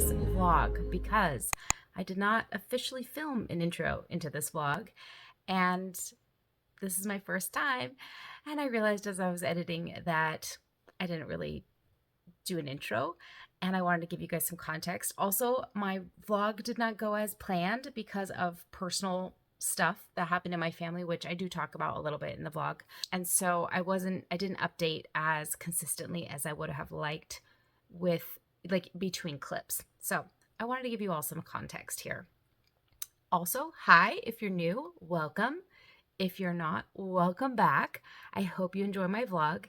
this vlog because I did not officially film an intro into this vlog, and this is my first time, and I realized as I was editing that I didn't really do an intro, and I wanted to give you guys some context. Also, my vlog did not go as planned because of personal stuff that happened in my family, which I do talk about a little bit in the vlog. And so I didn't update as consistently as I would have liked with between clips. So I wanted to give you all some context here. Also, hi, if you're new, welcome. If you're not, welcome back. I hope you enjoy my vlog.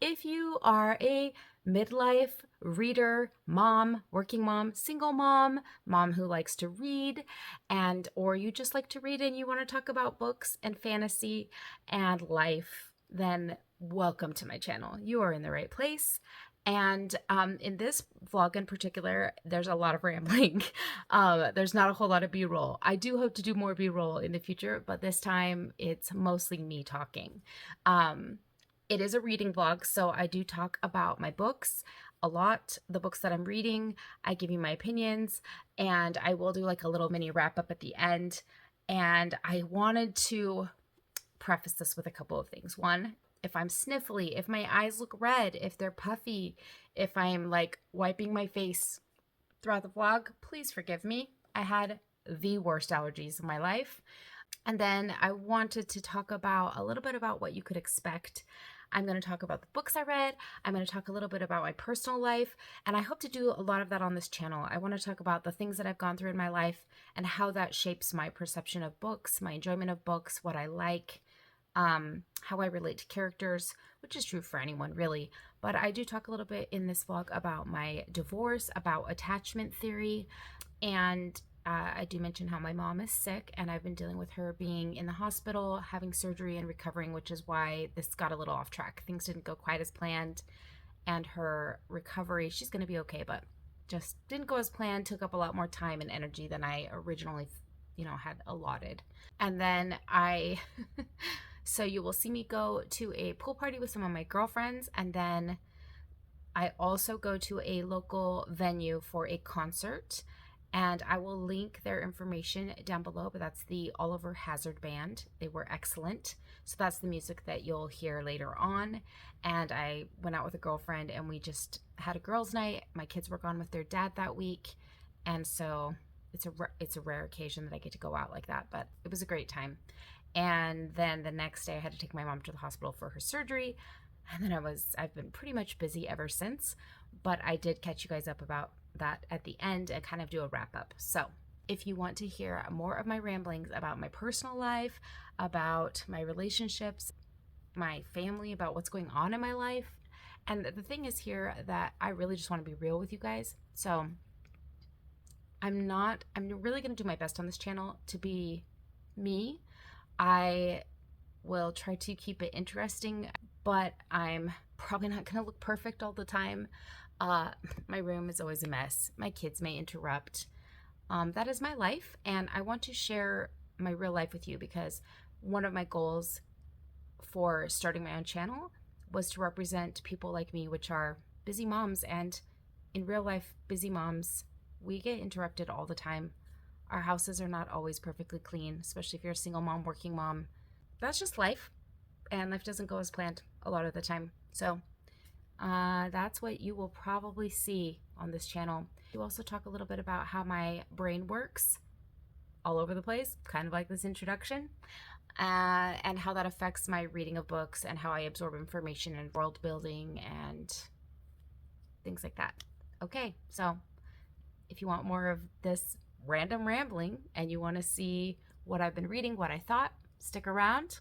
If you are a midlife reader, mom, working mom, single mom, mom who likes to read, or you just like to read and you want to talk about books and fantasy and life, then welcome to my channel. You are in the right place. And in this vlog in particular, there's a lot of rambling. There's not a whole lot of B-roll. I do hope to do more B-roll in the future, but this time it's mostly me talking. It is a reading vlog, so I do talk about my books a lot, the books that I'm reading. I give you my opinions, and I will do like a little mini wrap up at the end. And I wanted to preface this with a couple of things. One, if I'm sniffly, if my eyes look red, if they're puffy, if I'm like wiping my face throughout the vlog, please forgive me. I had the worst allergies in my life. And then I wanted to talk about a little bit about what you could expect. I'm going to talk about the books I read. I'm going to talk a little bit about my personal life, and I hope to do a lot of that on this channel. I want to talk about the things that I've gone through in my life and how that shapes my perception of books, my enjoyment of books, what I like, how I relate to characters, which is true for anyone really. But I do talk a little bit in this vlog about my divorce, about attachment theory, and I do mention how my mom is sick, and I've been dealing with her being in the hospital, having surgery, and recovering, which is why this got a little off track. Things didn't go quite as planned, and her recovery, she's going to be okay, but just didn't go as planned, took up a lot more time and energy than I originally, had allotted. And then so you will see me go to a pool party with some of my girlfriends, and then I also go to a local venue for a concert. And I will link their information down below, but that's the Oliver Hazard Band. They were excellent. So that's the music that you'll hear later on. And I went out with a girlfriend and we just had a girls' night. My kids were gone with their dad that week. And so it's a rare occasion that I get to go out like that, but it was a great time. And then the next day I had to take my mom to the hospital for her surgery. And then I've been pretty much busy ever since, but I did catch you guys up about that at the end and kind of do a wrap up. So if you want to hear more of my ramblings about my personal life, about my relationships, my family, about what's going on in my life, and the thing is here that I really just want to be real with you guys. So I'm really going to do my best on this channel to be me. I will try to keep it interesting, but I'm probably not going to look perfect all the time. My room is always a mess. My kids may interrupt. That is my life, and I want to share my real life with you because one of my goals for starting my own channel was to represent people like me, which are busy moms, and in real life, busy moms, we get interrupted all the time. Our houses are not always perfectly clean, especially if you're a single mom, working mom. That's just life, and life doesn't go as planned a lot of the time. So that's what you will probably see on this channel. You also talk a little bit about how my brain works all over the place, kind of like this introduction, and how that affects my reading of books and how I absorb information and world building and things like that. Okay, so if you want more of this random rambling and you want to see what I've been reading, what I thought, stick around,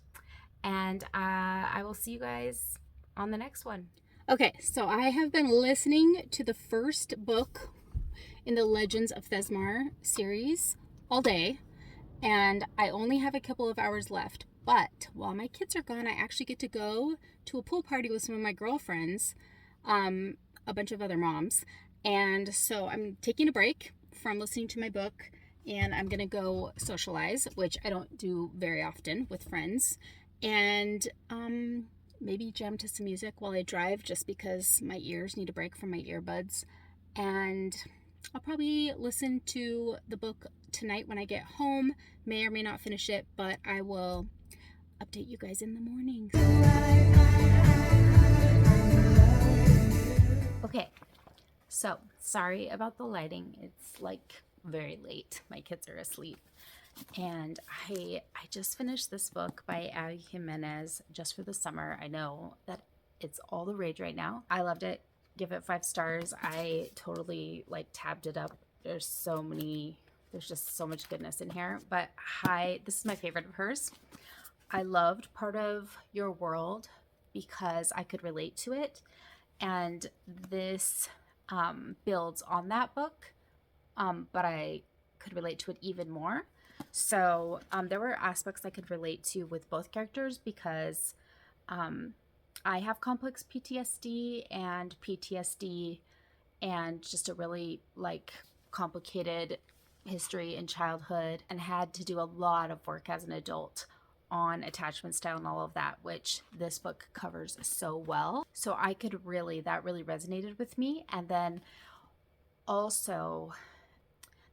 and I will see you guys on the next one. Okay, so I have been listening to the first book in the Legends of Thesmar series all day, and I only have a couple of hours left. But while my kids are gone, I actually get to go to a pool party with some of my girlfriends, a bunch of other moms. And so I'm taking a break from listening to my book, and I'm going to go socialize, which I don't do very often with friends. And maybe jam to some music while I drive, just because my ears need a break from my earbuds. And I'll probably listen to the book tonight when I get home. May or may not finish it, but I will update you guys in the morning. Okay, so sorry about the lighting. It's like very late. My kids are asleep. And I just finished this book by Jimenez just for the summer. I know that it's all the rage right now. I loved it. Give it 5 stars. I totally like tabbed it up. There's just so much goodness in here. But this is my favorite of hers. I loved Part of Your World because I could relate to it. And this builds on that book, but I could relate to it even more. So there were aspects I could relate to with both characters because I have complex PTSD and just a really like complicated history in childhood, and had to do a lot of work as an adult on attachment style and all of that, which this book covers so well. So that really resonated with me. And then also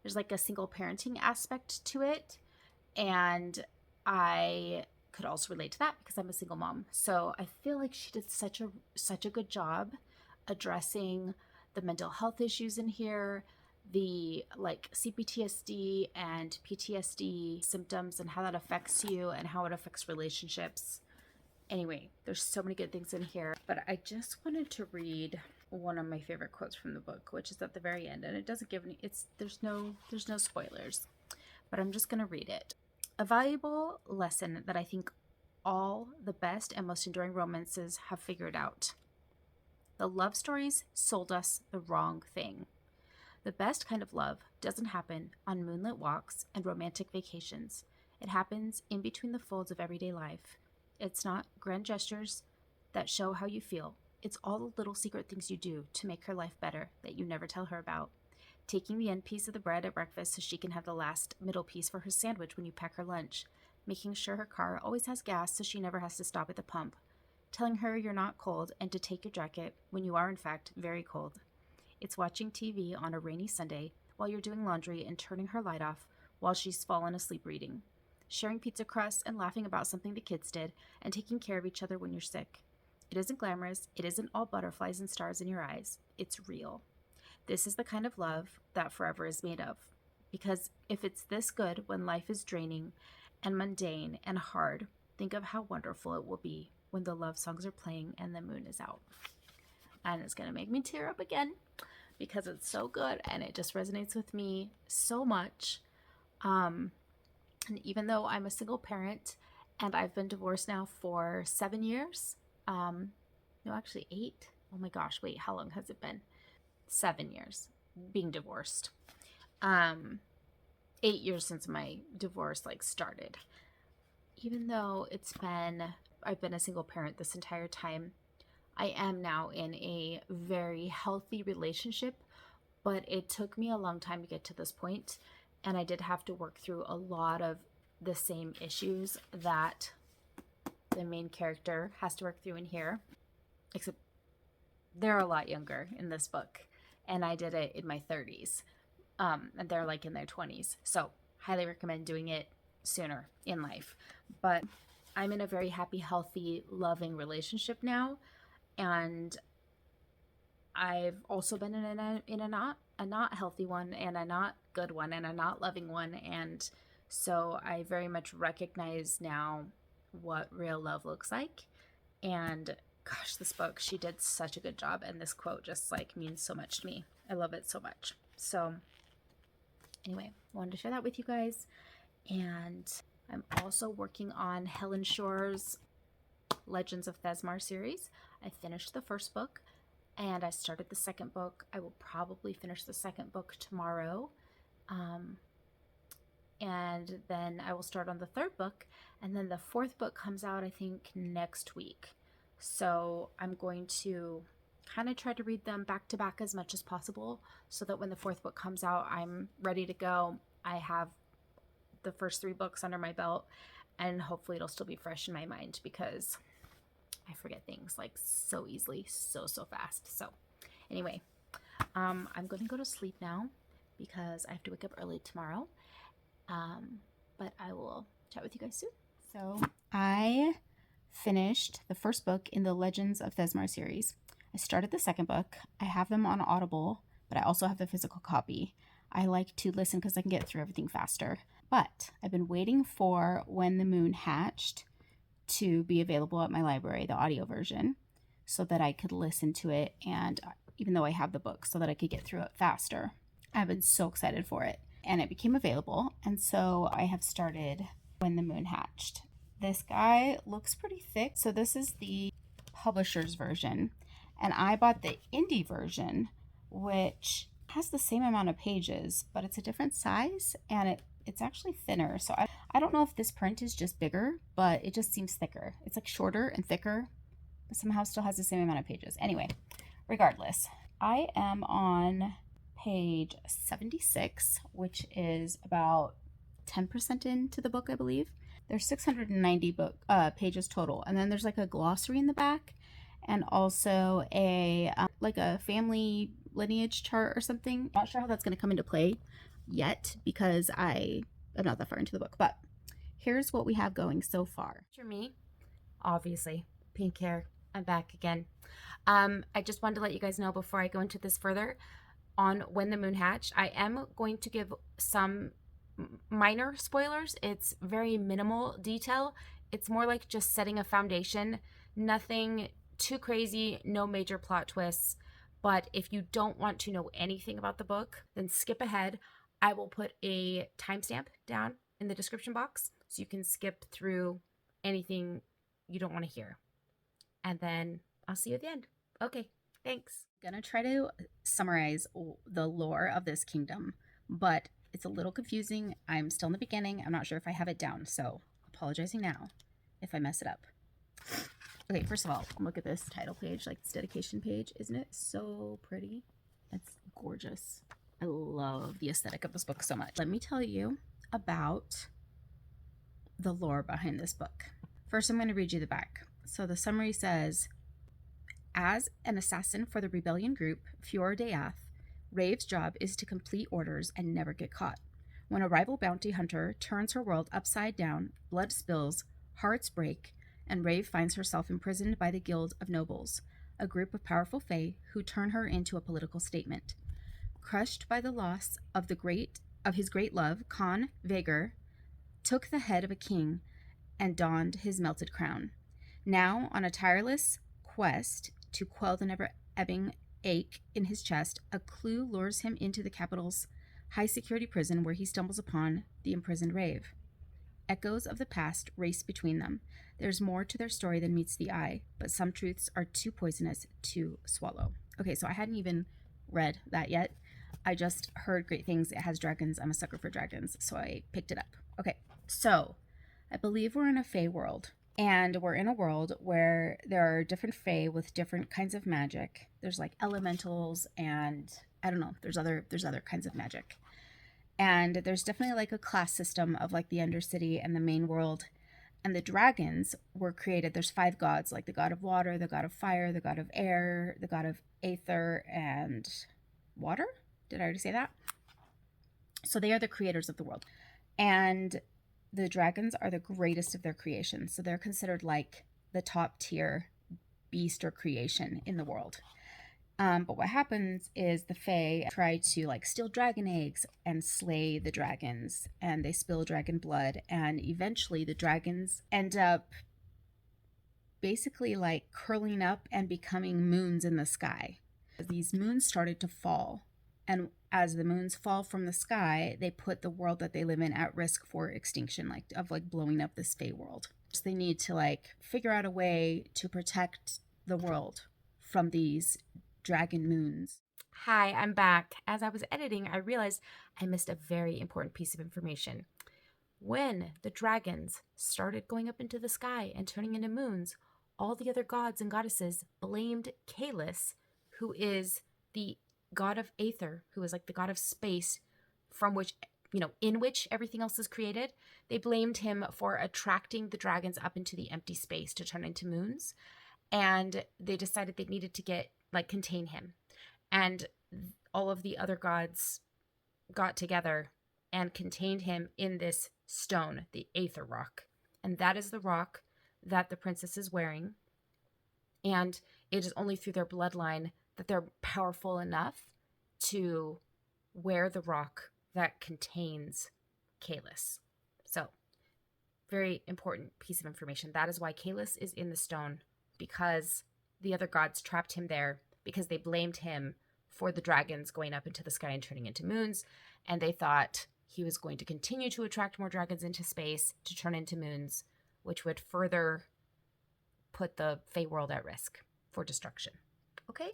there's like a single parenting aspect to it, and I could also relate to that because I'm a single mom. So I feel like she did such a good job addressing the mental health issues in here, the like CPTSD and PTSD symptoms and how that affects you and how it affects relationships. Anyway, there's so many good things in here, but I just wanted to read one of my favorite quotes from the book, which is at the very end, and it doesn't give any, there's no spoilers, but I'm just going to read it. A valuable lesson that I think all the best and most enduring romances have figured out. The love stories sold us the wrong thing. The best kind of love doesn't happen on moonlit walks and romantic vacations. It happens in between the folds of everyday life. It's not grand gestures that show how you feel. It's all the little secret things you do to make her life better that you never tell her about. Taking the end piece of the bread at breakfast so she can have the last middle piece for her sandwich when you pack her lunch. Making sure her car always has gas so she never has to stop at the pump. Telling her you're not cold and to take your jacket when you are in fact very cold. It's watching TV on a rainy Sunday while you're doing laundry and turning her light off while she's fallen asleep reading. Sharing pizza crusts and laughing about something the kids did and taking care of each other when you're sick. It isn't glamorous. It isn't all butterflies and stars in your eyes. It's real. This is the kind of love that forever is made of. Because if it's this good when life is draining and mundane and hard, think of how wonderful it will be when the love songs are playing and the moon is out. And it's going to make me tear up again because it's so good and it just resonates with me so much. And even though I'm a single parent and I've been divorced now for 7 years, no, actually 8. Oh my gosh, wait, how long has it been? 7 years being divorced. 8 years since my divorce started. Even though I've been a single parent this entire time, I am now in a very healthy relationship, but it took me a long time to get to this point, and I did have to work through a lot of the same issues that the main character has to work through in here, except they're a lot younger in this book, and I did it in my 30s, and they're in their 20s, so highly recommend doing it sooner in life. But I'm in a very happy, healthy, loving relationship now, and I've also been in a not healthy one, and a not good one, and a not loving one, and so I very much recognize now what real love looks like. And gosh, this book, she did such a good job, and this quote just means so much to me. I love it so much. So anyway, I wanted to share that with you guys. And I'm also working on Helen Scheuerer's Legends of Thesmar series. I finished the first book and I started the second book. I will probably finish the second book tomorrow. And then I will start on the third book, and then the fourth book comes out, I think, next week. So I'm going to kind of try to read them back to back as much as possible so that when the fourth book comes out, I'm ready to go. I have the first 3 books under my belt, and hopefully it'll still be fresh in my mind because I forget things so easily, so fast. So anyway, I'm going to go to sleep now because I have to wake up early tomorrow. But I will chat with you guys soon. So I finished the first book in the Legends of Thesmar series. I started the second book. I have them on Audible, but I also have the physical copy. I like to listen because I can get through everything faster. But I've been waiting for When the Moon Hatched to be available at my library, the audio version, so that I could listen to it, and even though I have the book, so that I could get through it faster. I've been so excited for it. And it became available, and so I have started When the Moon Hatched. This guy looks pretty thick. So this is the publisher's version, and I bought the indie version, which has the same amount of pages, but it's a different size, and it's actually thinner. So I don't know if this print is just bigger, but it just seems thicker. It's like shorter and thicker, but somehow still has the same amount of pages. Anyway, regardless, I am on page 76, which is about 10% into the book, I believe. There's 690 pages total, and then there's like a glossary in the back, and also a like a family lineage chart or something. Not sure how that's going to come into play yet because I am not that far into the book, but here's what we have going so far. For me, obviously, pink hair. I'm back again. I just wanted to let you guys know before I go into this further. On When the Moon Hatched, I am going to give some minor spoilers. It's very minimal detail. It's more like just setting a foundation. Nothing too crazy, no major plot twists. But if you don't want to know anything about the book, then skip ahead. I will put a timestamp down in the description box so you can skip through anything you don't want to hear. And then I'll see you at the end. Okay. Thanks. I'm gonna try to summarize the lore of this kingdom, but it's a little confusing. I'm still in the beginning. I'm not sure if I have it down, so apologizing now if I mess it up. Okay, first of all, look at this title page, like this dedication page. Isn't it so pretty? It's gorgeous. I love the aesthetic of this book so much. Let me tell you about the lore behind this book. First, I'm going to read you the back. So the summary says, as an assassin for the rebellion group, Fior Death, Rave's job is to complete orders and never get caught. When a rival bounty hunter turns her world upside down, blood spills, hearts break, and Rave finds herself imprisoned by the Guild of Nobles, a group of powerful fae who turn her into a political statement. Crushed by the loss of his great love, Khan Vager took the head of a king and donned his melted crown. Now, on a tireless quest to quell the never-ebbing ache in his chest, a clue lures him into the capital's high-security prison where he stumbles upon the imprisoned Rave. Echoes of the past race between them. There's more to their story than meets the eye, but some truths are too poisonous to swallow. Okay, so I hadn't even read that yet. I just heard great things. It has dragons. I'm a sucker for dragons, so I picked it up. Okay, so I believe we're in a fae world. And we're in a world where there are different fae with different kinds of magic. There's like elementals, and I don't know, there's other kinds of magic. And there's definitely like a class system of like the Undercity and the main world. And the dragons were created. There's 5 gods, like the god of water, the god of fire, the god of air, the god of aether, and water. Did I already say that? So they are the creators of the world. And the dragons are the greatest of their creations. So they're considered like the top tier beast or creation in the world. But what happens is the fae try to like steal dragon eggs and slay the dragons, and they spill dragon blood, and eventually the dragons end up basically like curling up and becoming moons in the sky. These moons started to fall, and as the moons fall from the sky, they put the world that they live in at risk for extinction, like blowing up this fae world. So they need to like figure out a way to protect the world from these dragon moons. Hi, I'm back. As I was editing, I realized I missed a very important piece of information. When the dragons started going up into the sky and turning into moons, all the other gods and goddesses blamed Kalis, who is the god of aether, who is like the god of space, from which, in which everything else is created. They blamed him for attracting the dragons up into the empty space to turn into moons. And they decided they needed to contain him. And all of the other gods got together and contained him in this stone, the Aether Rock. And that is the rock that the princess is wearing. And it is only through their bloodline that they're powerful enough to wear the rock that contains Kalis. So, very important piece of information. That is why Kalis is in the stone, because the other gods trapped him there because they blamed him for the dragons going up into the sky and turning into moons. And they thought he was going to continue to attract more dragons into space to turn into moons, which would further put the Fey world at risk for destruction. Okay?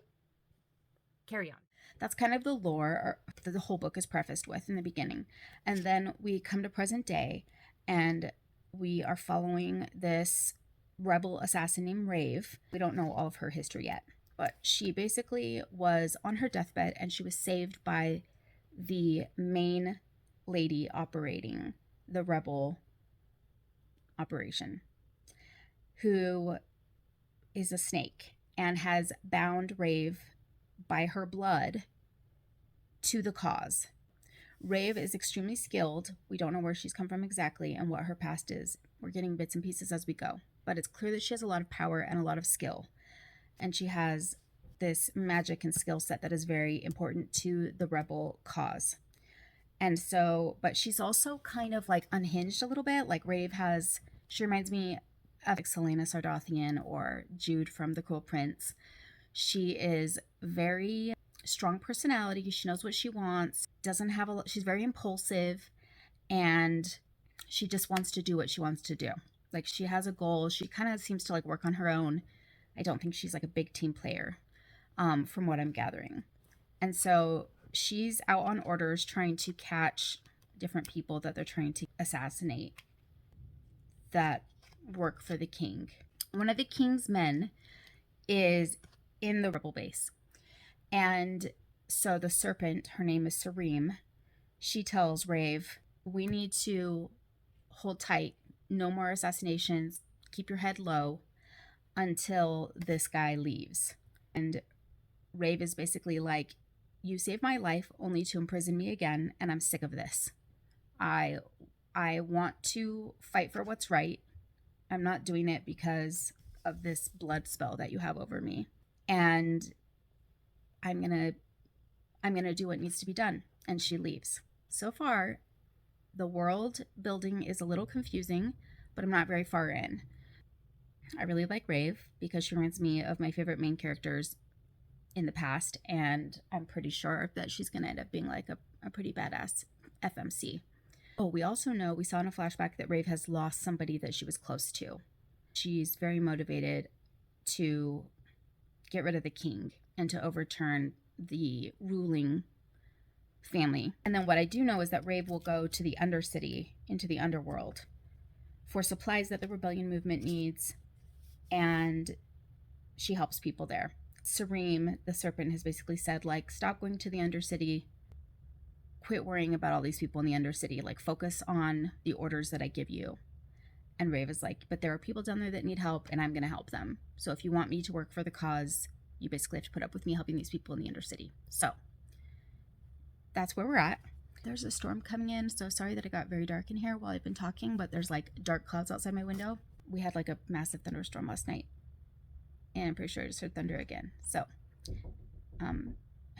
Carry on. That's kind of the lore that the whole book is prefaced with in the beginning. And then we come to present day, and we are following this rebel assassin named Rave. We don't know all of her history yet, but she basically was on her deathbed, and she was saved by the main lady operating the rebel operation, who is a snake and has bound Rave by her blood to the cause. Rave is extremely skilled. We don't know where she's come from exactly and what her past is. We're getting bits and pieces as we go, but it's clear that she has a lot of power and a lot of skill, and she has this magic and skill set that is very important to the rebel cause. And so, but she's also kind of like unhinged a little bit. Like Rave she reminds me of like Selena Sardothian or Jude from The Cruel Prince. She is very strong personality. She knows what she wants. She's very impulsive, and she just wants to do what she wants to do. Like, she has a goal. She kind of seems to like work on her own. I don't think she's like a big team player, from what I'm gathering. And so she's out on orders trying to catch different people that they're trying to assassinate that work for the king. One of the king's men is in the rebel base. And so the serpent, her name is Sareem, she tells Rave, we need to hold tight, no more assassinations, keep your head low until this guy leaves. And Rave is basically like, you saved my life only to imprison me again, and I'm sick of this. I want to fight for what's right. I'm not doing it because of this blood spell that you have over me. And I'm gonna do what needs to be done. And she leaves. So far, the world building is a little confusing, but I'm not very far in. I really like Rave because she reminds me of my favorite main characters in the past, and I'm pretty sure that she's gonna end up being like a pretty badass FMC. Oh, we also know, we saw in a flashback that Rave has lost somebody that she was close to. She's very motivated to get rid of the king and to overturn the ruling family. And then what I do know is that Rave will go to the Undercity, into the underworld, for supplies that the rebellion movement needs, and she helps people there. Sareem, the serpent, has basically said, like, stop going to the Undercity, quit worrying about all these people in the Undercity, like, focus on the orders that I give you. And Rave is like, but there are people down there that need help, and I'm going to help them. So if you want me to work for the cause, you basically have to put up with me helping these people in the Undercity. So that's where we're at. There's a storm coming in, so sorry that it got very dark in here while I've been talking, but there's like dark clouds outside my window. We had like a massive thunderstorm last night, and I'm pretty sure I just heard thunder again. So, and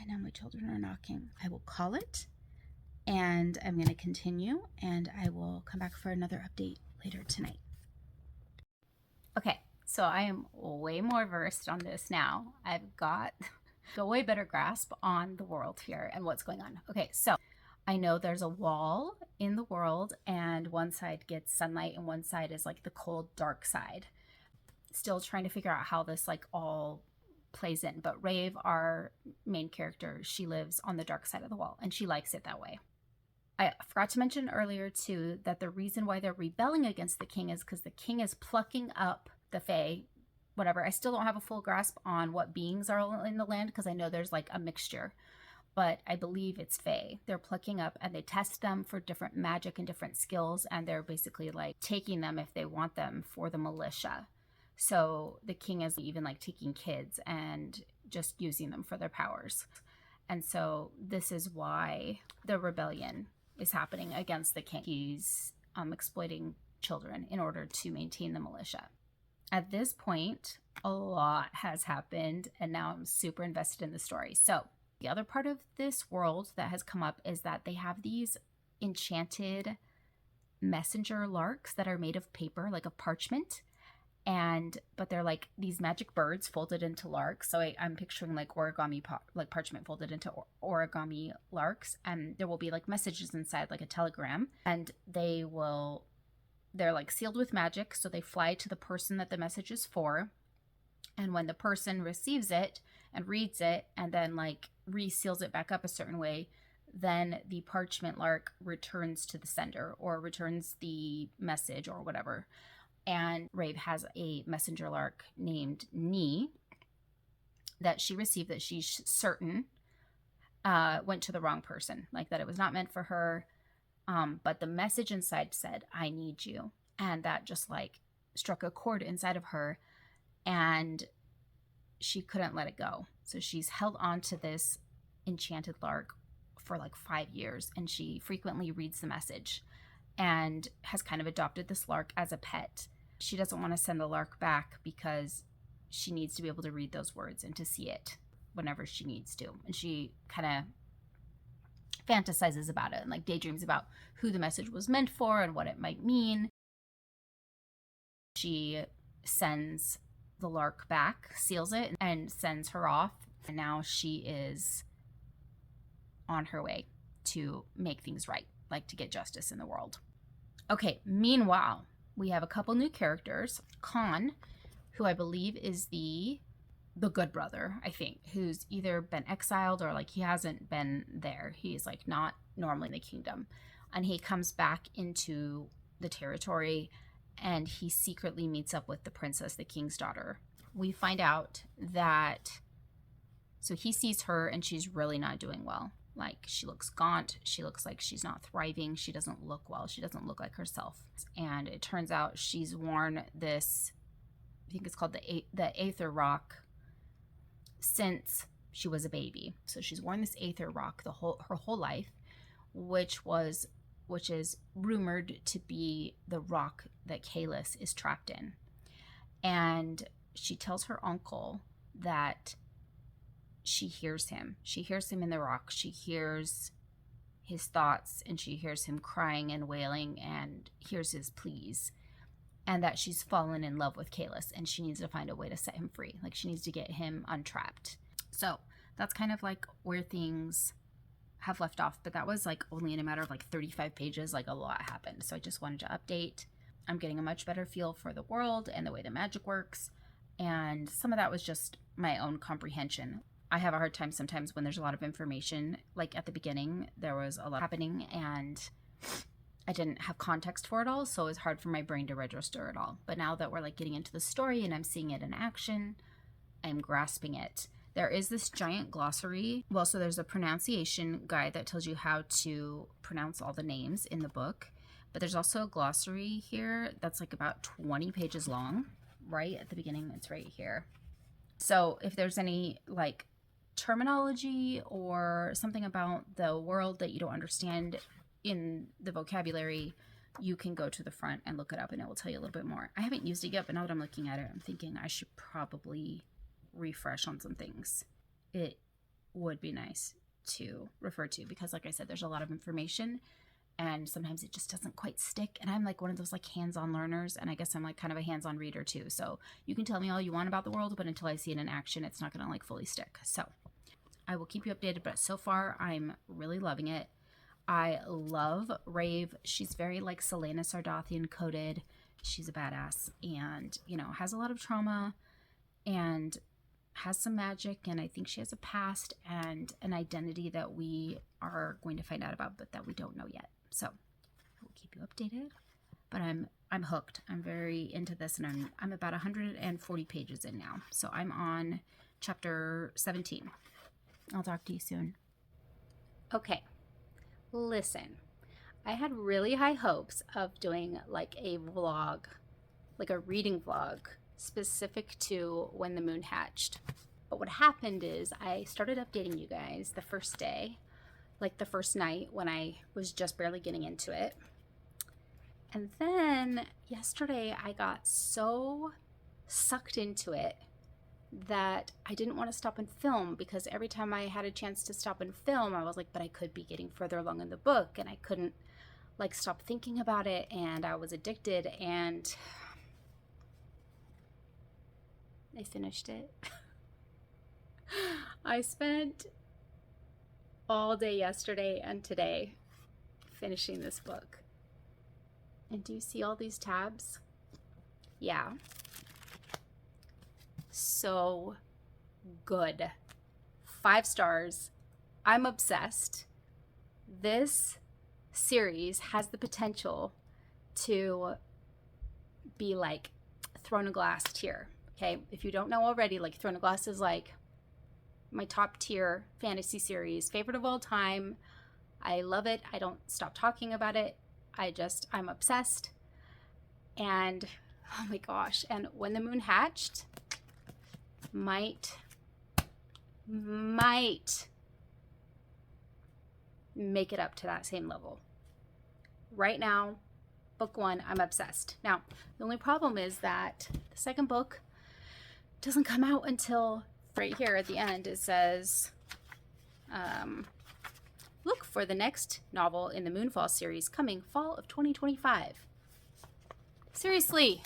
now my children are knocking. I will call it, and I'm going to continue, and I will come back for another update later tonight. Okay, so I am way more versed on this now. I've got a way better grasp on the world here and what's going on. Okay, so I know there's a wall in the world, and one side gets sunlight and one side is like the cold, dark side. Still trying to figure out how this like all plays in. But Rave, our main character, she lives on the dark side of the wall, and she likes it that way. I forgot to mention earlier too that the reason why they're rebelling against the king is because the king is plucking up the Fae, whatever. I still don't have a full grasp on what beings are in the land because I know there's like a mixture, but I believe it's Fae. They're plucking up, and they test them for different magic and different skills, and they're basically like taking them if they want them for the militia. So the king is even like taking kids and just using them for their powers. And so this is why the rebellion is happening against the king. He's exploiting children in order to maintain the militia. At this point, a lot has happened, and now I'm super invested in the story. So the other part of this world that has come up is that they have these enchanted messenger larks that are made of paper, like of parchment, but they're like these magic birds folded into larks. So I'm picturing like origami, like parchment folded into origami larks, and there will be like messages inside, like a telegram, and they're like sealed with magic, so they fly to the person that the message is for. And when the person receives it and reads it and then like reseals it back up a certain way, then the parchment lark returns to the sender or returns the message or whatever. And Rave has a messenger lark named Nee that she received that she's certain went to the wrong person, like that it was not meant for her. But the message inside said, "I need you." And that just like struck a chord inside of her, and she couldn't let it go. So she's held on to this enchanted lark for like 5 years, and she frequently reads the message and has kind of adopted this lark as a pet. She doesn't want to send the lark back because she needs to be able to read those words and to see it whenever she needs to. And she kind of fantasizes about it and like daydreams about who the message was meant for and what it might mean. She sends the lark back, seals it, and sends her off. And now she is on her way to make things right, like to get justice in the world. Okay, meanwhile, we have a couple new characters. Khan, who I believe is the good brother, I think, who's either been exiled or like he hasn't been there. He's like not normally in the kingdom. And he comes back into the territory and he secretly meets up with the princess, the king's daughter. We find out that, so he sees her and she's really not doing well. Like she looks gaunt. She looks like she's not thriving. She doesn't look well. She doesn't look like herself. And it turns out she's worn this, I think it's called the Aether Rock, since she was a baby. So she's worn this Aether Rock her whole life, which is rumored to be the rock that Kalis is trapped in. And she tells her uncle that she hears him. She hears him in the rock. She hears his thoughts, and she hears him crying and wailing and hears his pleas, and that she's fallen in love with Kalis and she needs to find a way to set him free. Like she needs to get him untrapped. So that's kind of like where things have left off, but that was like only in a matter of like 35 pages. Like a lot happened. So I just wanted to update. I'm getting a much better feel for the world and the way the magic works, and some of that was just my own comprehension. I have a hard time sometimes when there's a lot of information. Like at the beginning, there was a lot happening and I didn't have context for it all, so it was hard for my brain to register it all. But now that we're like getting into the story and I'm seeing it in action, I'm grasping it. There is this giant glossary. Well, so there's a pronunciation guide that tells you how to pronounce all the names in the book. But there's also a glossary here that's like about 20 pages long. Right at the beginning, it's right here. So if there's any like terminology or something about the world that you don't understand in the vocabulary, you can go to the front and look it up and it will tell you a little bit more. I haven't used it yet, but now that I'm looking at it, I'm thinking I should probably refresh on some things. It would be nice to refer to because like I said, there's a lot of information and sometimes it just doesn't quite stick. And I'm like one of those like hands-on learners, and I guess I'm like kind of a hands-on reader too. So you can tell me all you want about the world, but until I see it in action, it's not gonna like fully stick. So I will keep you updated, but so far I'm really loving it. I love Rave. She's very like Selena Sardathian coded. She's a badass and, you know, has a lot of trauma and has some magic, and I think she has a past and an identity that we are going to find out about, but that we don't know yet. So I will keep you updated. But I'm hooked. I'm very into this, and I'm about 140 pages in now. So I'm on chapter 17. I'll talk to you soon. Okay. Listen, I had really high hopes of doing like a vlog, like a reading vlog specific to When the Moon Hatched. But what happened is I started updating you guys the first day, like the first night when I was just barely getting into it. And then yesterday I got so sucked into it that I didn't want to stop and film, because every time I had a chance to stop and film, I was like, but I could be getting further along in the book, and I couldn't like stop thinking about it, and I was addicted, and I finished it. I spent all day yesterday and today finishing this book. And do you see all these tabs? Yeah. So good. 5 stars. I'm obsessed. This series has the potential to be like Throne of Glass tier. Okay, if you don't know already, like Throne of Glass is like my top tier fantasy series, favorite of all time. I love it. I don't stop talking about it. I'm obsessed. And oh my gosh, and When the Moon Hatched might make it up to that same level. Right now, book 1, I'm obsessed. Now, the only problem is that the second book doesn't come out until right here at the end. It says, look for the next novel in the Moonfall series coming fall of 2025. Seriously,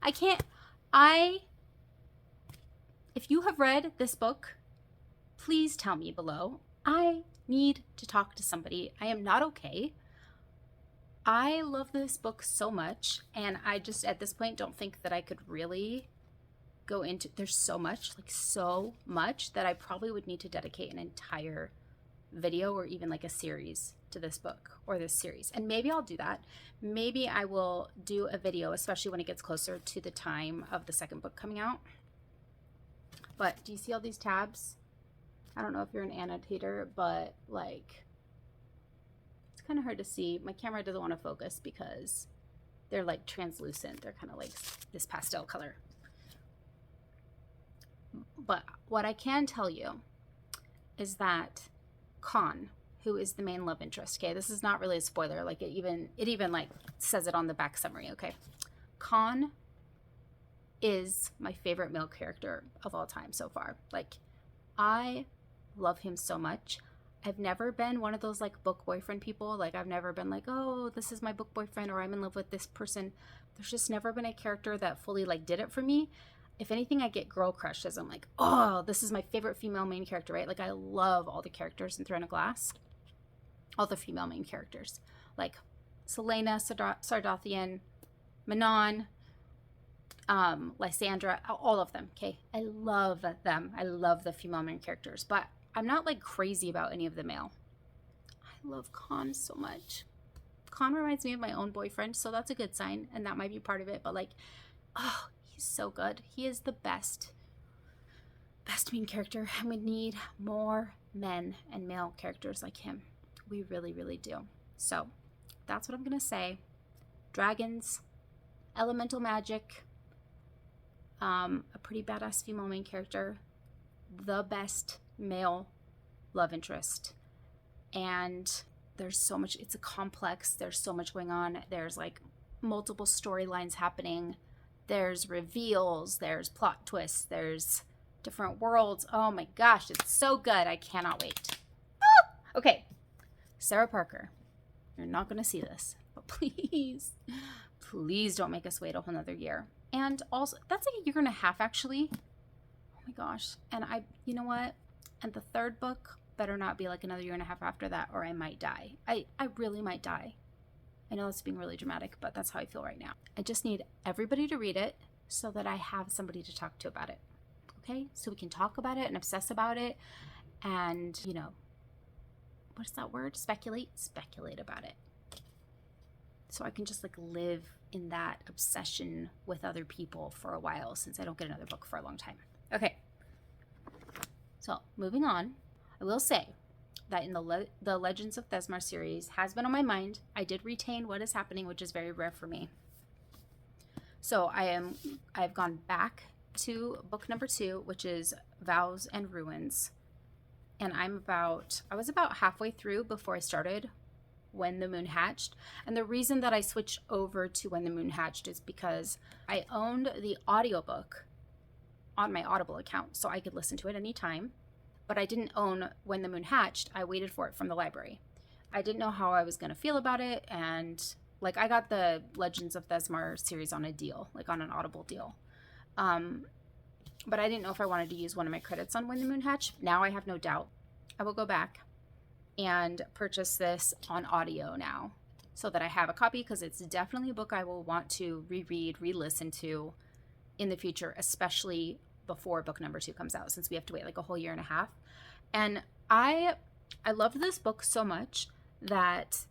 if you have read this book, please tell me below. I need to talk to somebody. I am not okay. I love this book so much, and I just at this point don't think that I could really go into, there's so much that I probably would need to dedicate an entire video or even like a series to this book or this series. And maybe I'll do that. Maybe I will do a video, especially when it gets closer to the time of the second book coming out. But do you see all these tabs? I don't know if you're an annotator, but like, it's kind of hard to see. My camera doesn't want to focus because they're like translucent. They're kind of like this pastel color. But what I can tell you is that Con, who is the main love interest, okay, this is not really a spoiler, like it even like says it on the back summary, okay. Con is my favorite male character of all time so far. Like, I love him so much. I've never been one of those like book boyfriend people. Like, I've never been like, oh, this is my book boyfriend, or I'm in love with this person. There's just never been a character that fully like did it for me. If anything, I get girl crushes. I'm like, oh, this is my favorite female main character, right? Like, I love all the characters in Throne of Glass. All the female main characters. Like, Selena, Sardothian, Manon, Lysandra, all of them, okay? I love them. I love the female main characters. But I'm not, like, crazy about any of the male. I love Con so much. Con reminds me of my own boyfriend, so that's a good sign, and that might be part of it. But, like, oh, he's so good. He is the best main character, and we need more men and male characters like him. We really, really do. So that's what I'm gonna say. Dragons, elemental magic, a pretty badass female main character, the best male love interest, and there's so much. It's a complex. There's so much going on. There's like multiple storylines happening. There's reveals, there's plot twists, there's different worlds. Oh my gosh, it's so good. I cannot wait. Ah! Okay, Sarah Parker, you're not going to see this, but please don't make us wait a whole nother year. And also, that's like a year and a half actually. Oh my gosh. And you know what? And the third book better not be like another year and a half after that, or I might die. I really might die. I know it's being really dramatic, but that's how I feel right now. I just need everybody to read it so that I have somebody to talk to about it. Okay? So we can talk about it and obsess about it and, you know, what is that word? Speculate about it. So I can just like live in that obsession with other people for a while, since I don't get another book for a long time. Okay. So moving on, I will say that in the Legends of Thesmar series has been on my mind. I did retain what is happening, which is very rare for me. So I've gone back to book number 2, which is Vows and Ruins. And I was about halfway through before I started When the Moon Hatched. And the reason that I switched over to When the Moon Hatched is because I owned the audiobook on my Audible account, so I could listen to it anytime. But I didn't own When the Moon Hatched. I waited for it from the library. I didn't know how I was going to feel about it. And like, I got the Legends of Thesmar series on a deal, like on an Audible deal. But I didn't know if I wanted to use one of my credits on When the Moon Hatched. Now I have no doubt I will go back and purchase this on audio now so that I have a copy, because it's definitely a book I will want to reread, re-listen to in the future, especially before book number 2 comes out, since we have to wait like a whole year and a half. And I loved this book so much that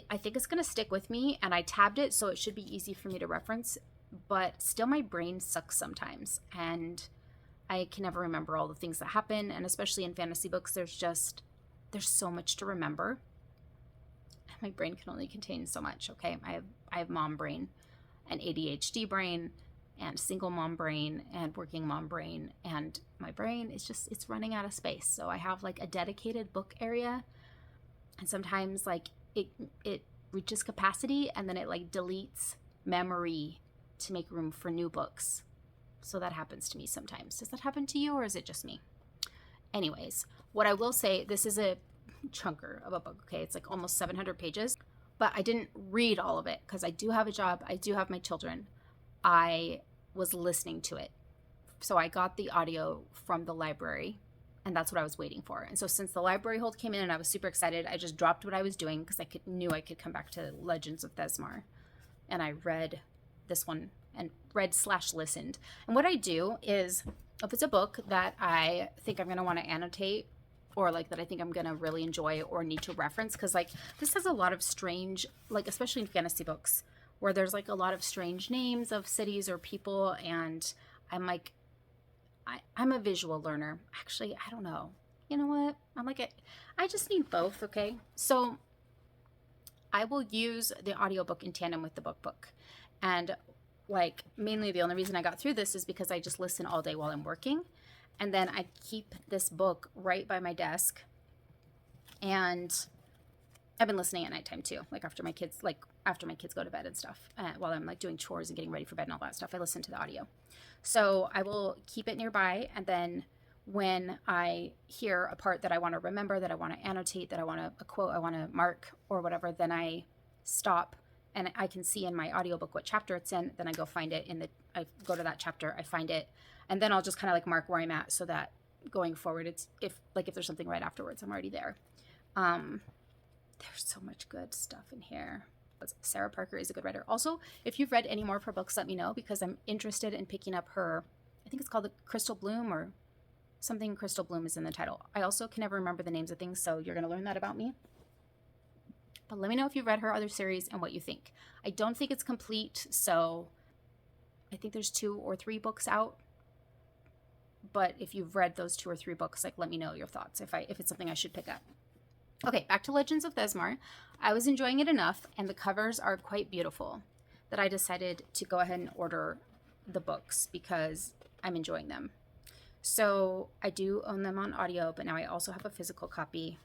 I think it's going to stick with me, and I tabbed it, so it should be easy for me to reference, but still my brain sucks sometimes, and I can never remember all the things that happen. And especially in fantasy books, there's so much to remember. My brain can only contain so much. Okay. I have mom brain and ADHD brain and single mom brain and working mom brain. And my brain is it's running out of space. So I have like a dedicated book area. And sometimes like it reaches capacity, and then it like deletes memory to make room for new books. So that happens to me sometimes. Does that happen to you, or is it just me? Anyways, what I will say, this is a chunker of a book, okay? It's like almost 700 pages, but I didn't read all of it because I do have a job. I do have my children. I was listening to it. So I got the audio from the library, and that's what I was waiting for. And so since the library hold came in and I was super excited, I just dropped what I was doing because I knew I could come back to Legends of Thesmar. And I read this one and read/listened. And what I do is, if it's a book that I think I'm going to want to annotate, or like that I think I'm going to really enjoy or need to reference, because like this has a lot of strange, like especially in fantasy books where there's like a lot of strange names of cities or people, and I'm like, I'm a visual learner. Actually, I don't know. You know what? I just need both, okay? So I will use the audiobook in tandem with the book. And like mainly the only reason I got through this is because I just listen all day while I'm working. And then I keep this book right by my desk. And I've been listening at nighttime too, like after my kids go to bed and stuff, while I'm like doing chores and getting ready for bed and all that stuff, I listen to the audio. So I will keep it nearby. And then when I hear a part that I want to remember, that I want to annotate, that I want to quote, I want to mark or whatever, then I stop and I can see in my audiobook what chapter it's in. Then I go find it I go to that chapter, I find it, and then I'll just kind of like mark where I'm at so that going forward, if there's something right afterwards, I'm already there. There's so much good stuff in here. Sarah Parker is a good writer. Also, if you've read any more of her books, let me know, because I'm interested in picking up her, I think it's called The Crystal Bloom or something. Crystal Bloom is in the title. I also can never remember the names of things, so you're going to learn that about me. But let me know if you've read her other series and what you think. I don't think it's complete, so I think there's 2 or 3 books out. But if you've read those 2 or 3 books, like let me know your thoughts if it's something I should pick up. Okay, back to Legends of Thesmar. I was enjoying it enough, and the covers are quite beautiful, that I decided to go ahead and order the books because I'm enjoying them. So I do own them on audio, but now I also have a physical copy.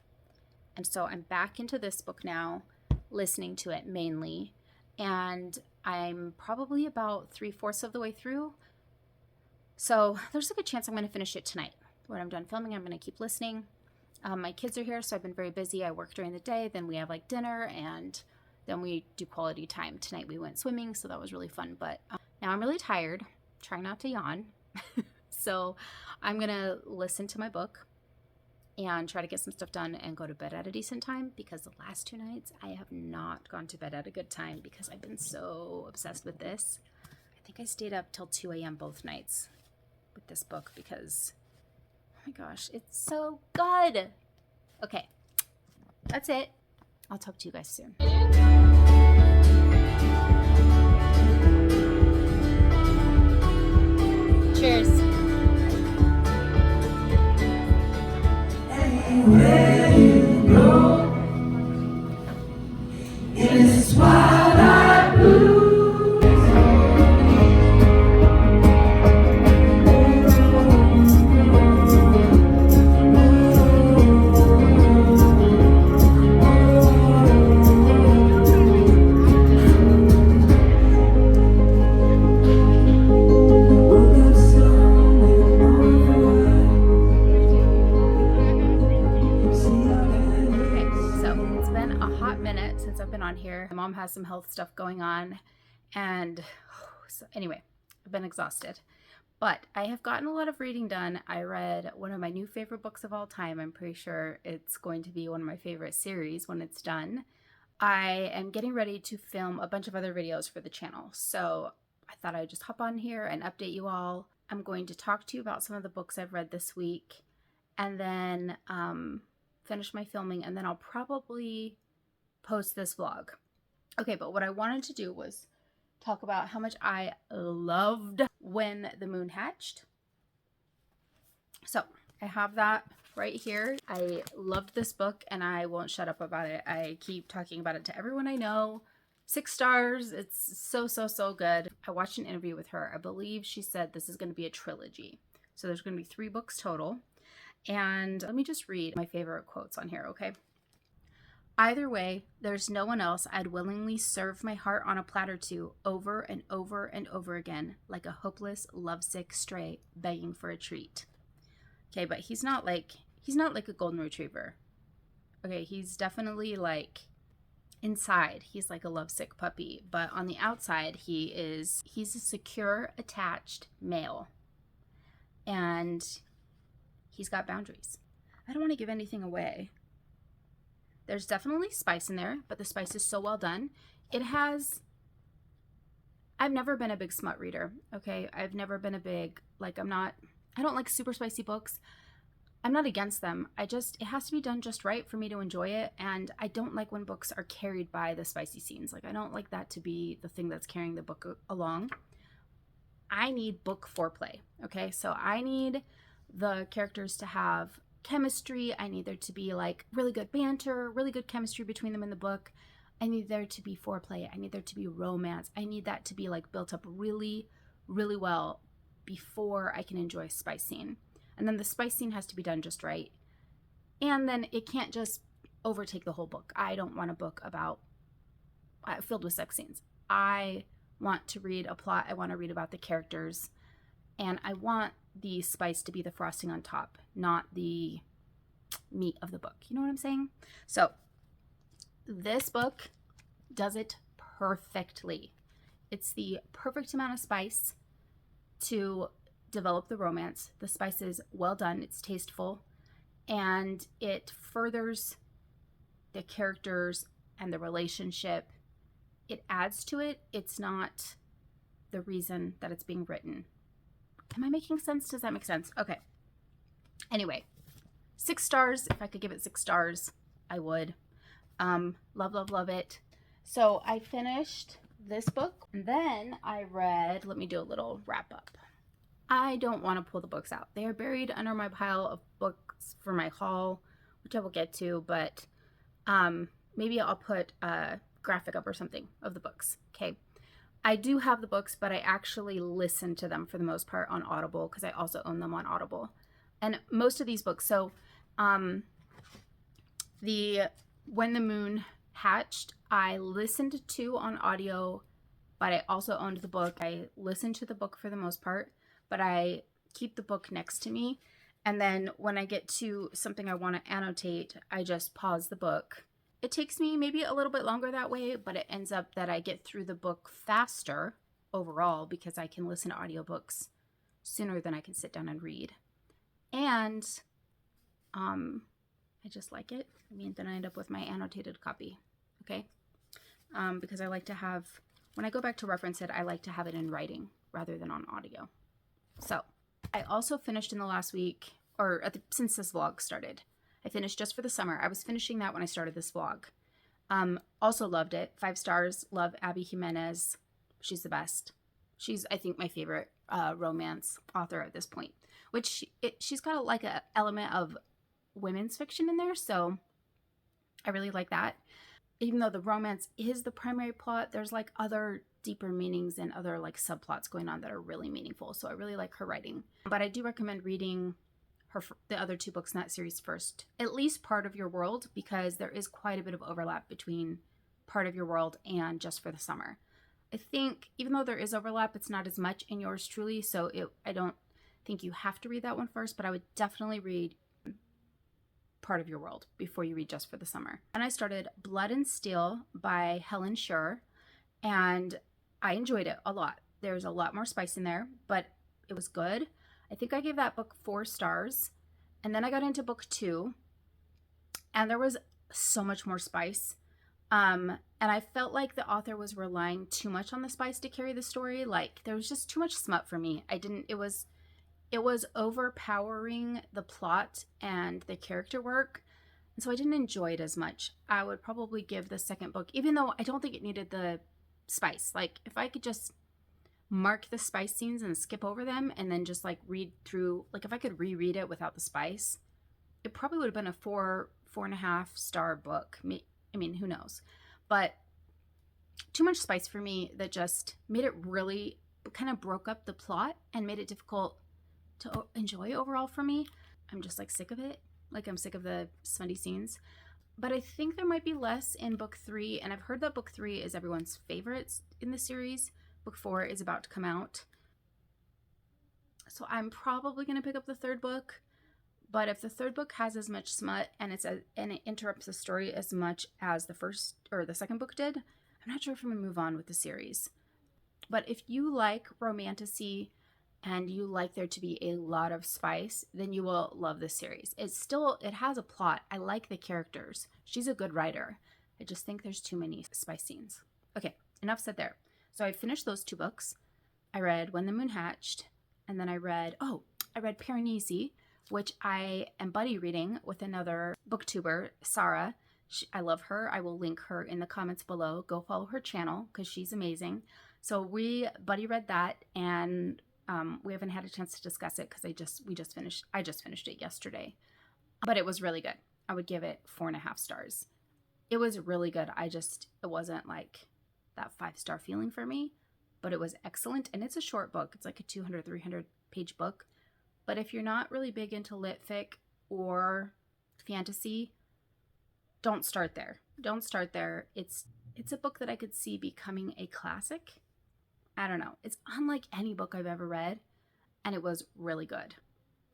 And so I'm back into this book now, listening to it mainly. And I'm probably about 3/4 of the way through. So there's a good chance I'm going to finish it tonight. When I'm done filming, I'm going to keep listening. My kids are here, so I've been very busy. I work during the day, then we have like dinner, and then we do quality time. Tonight we went swimming, so that was really fun. But now I'm really tired, trying not to yawn. So I'm going to listen to my book and try to get some stuff done and go to bed at a decent time, because the last 2 nights I have not gone to bed at a good time because I've been so obsessed with this. I think I stayed up till 2 a.m. both nights with this book because, oh my gosh, it's so good. Okay, that's it. I'll talk to you guys soon. Cheers. Where you go in this wild-eyed blue, minute since I've been on here. My mom has some health stuff going on, and so anyway, I've been exhausted. But I have gotten a lot of reading done. I read one of my new favorite books of all time. I'm pretty sure it's going to be one of my favorite series when it's done. I am getting ready to film a bunch of other videos for the channel, so I thought I'd just hop on here and update you all. I'm going to talk to you about some of the books I've read this week, and then finish my filming, and then I'll probably post this vlog. Okay, but what I wanted to do was talk about how much I loved When the Moon Hatched. So I have that right here. I loved this book and I won't shut up about it. I keep talking about it to everyone I know. 6 stars. It's so good. I watched an interview with her. I believe she said this is going to be a trilogy. So there's going to be 3 books total. And let me just read my favorite quotes on here, okay? Either way, there's no one else I'd willingly serve my heart on a platter to over and over and over again, like a hopeless, lovesick stray begging for a treat. Okay, but he's not like a golden retriever. Okay, he's definitely like inside, he's like a lovesick puppy, but on the outside, he's a secure, attached male. And he's got boundaries. I don't want to give anything away. There's definitely spice in there, but the spice is so well done. I've never been a big smut reader, okay? I've never been a big, I don't like super spicy books. I'm not against them. It has to be done just right for me to enjoy it. And I don't like when books are carried by the spicy scenes. I don't like that to be the thing that's carrying the book along. I need book foreplay, okay? So I need the characters to have chemistry. I need there to be really good banter, really good chemistry between them in the book. I need there to be foreplay. I need there to be romance. I need that to be built up really, really well before I can enjoy a spice scene. And then the spice scene has to be done just right. And then it can't just overtake the whole book. I don't want a book filled with sex scenes. I want to read a plot. I want to read about the characters. And I want the spice to be the frosting on top, not the meat of the book. You know what I'm saying? So this book does it perfectly. It's the perfect amount of spice to develop the romance. The spice is well done. It's tasteful. And it furthers the characters and the relationship. It adds to it. It's not the reason that it's being written. Am I making sense? Does that make sense? Okay. Anyway, 6 stars. If I could give it 6 stars, I would. Love it. So I finished this book, and then I read, let me do a little wrap up. I don't want to pull the books out. They are buried under my pile of books for my haul, which I will get to, but maybe I'll put a graphic up or something of the books. Okay. I do have the books, but I actually listen to them for the most part on Audible because I also own them on Audible. And most of these books, so the When the Moon Hatched, I listened to on audio, but I also owned the book. I listened to the book for the most part, but I keep the book next to me. And then when I get to something I want to annotate, I just pause the book. It takes me maybe a little bit longer that way, but it ends up that I get through the book faster overall because I can listen to audiobooks sooner than I can sit down and read. And I just like it. Then I end up with my annotated copy, okay? Because I like to have, when I go back to reference it, I like to have it in writing rather than on audio. So I also finished in the last week, since this vlog started, I finished Just for the Summer. I was finishing that when I started this vlog. Also loved it. 5 stars. Love Abby Jimenez. She's the best. She's, I think, my favorite romance author at this point. Which she's got an element of women's fiction in there, so I really like that. Even though the romance is the primary plot, there's other deeper meanings and other subplots going on that are really meaningful. So I really like her writing. But I do recommend reading the other 2 books in that series first, at least Part of Your World, because there is quite a bit of overlap between Part of Your World and Just for the Summer. I think even though there is overlap, it's not as much in yours truly, so I don't think you have to read that one first, but I would definitely read part of your world before you read Just for the Summer. And I started Blood and Steel by Helen Scheuerer, and I enjoyed it a lot. There's a lot more spice in there, but it was good. I think I gave that book 4 stars. And then I got into book 2, and there was so much more spice. And I felt like the author was relying too much on the spice to carry the story. Like, there was just too much smut for me. It was overpowering the plot and the character work. And so I didn't enjoy it as much. I would probably give the second book, even though I don't think it needed the spice. Like, if I could just mark the spice scenes and skip over them and then just like read through, like if I could reread it without the spice, it probably would have been a 4.5 star book. I mean, who knows? But too much spice for me that just made it really kind of broke up the plot and made it difficult to enjoy overall for me. I'm just like sick of it. Like, I'm sick of the smutty scenes. But I think there might be less in book 3, and I've heard that book 3 is everyone's favorite in the series. Book 4 is about to come out. So I'm probably going to pick up the third book. But if the third book has as much smut and it interrupts the story as much as the first or the second book did, I'm not sure if I'm going to move on with the series. But if you like romantasy and you like there to be a lot of spice, then you will love this series. It has a plot. I like the characters. She's a good writer. I just think there's too many spice scenes. Okay, enough said there. So I finished those 2 books. I read When the Moon Hatched, and then I read Piranesi, which I am buddy reading with another booktuber, Sarah. I love her. I will link her in the comments below. Go follow her channel because she's amazing. So we buddy read that, and we haven't had a chance to discuss it because I just finished it yesterday. But it was really good. I would give it 4.5 stars. It was really good. It wasn't like that 5-star feeling for me, but it was excellent. And it's a short book. It's like a 200-300 page book. But if you're not really big into lit fic or fantasy, don't start there. Don't start there. It's a book that I could see becoming a classic. I don't know. It's unlike any book I've ever read, and it was really good.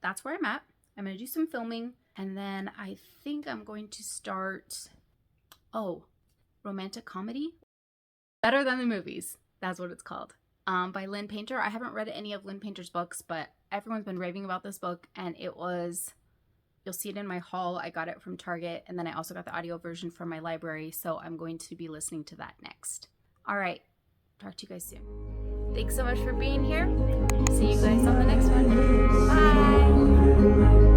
That's where I'm at. I'm going to do some filming, and then I think I'm going to start, romantic comedy. Better Than the Movies. That's what it's called. By Lynn Painter. I haven't read any of Lynn Painter's books, but everyone's been raving about this book, and you'll see it in my haul. I got it from Target, and then I also got the audio version from my library, so I'm going to be listening to that next. All right. Talk to you guys soon. Thanks so much for being here. See you guys on the next one. Bye.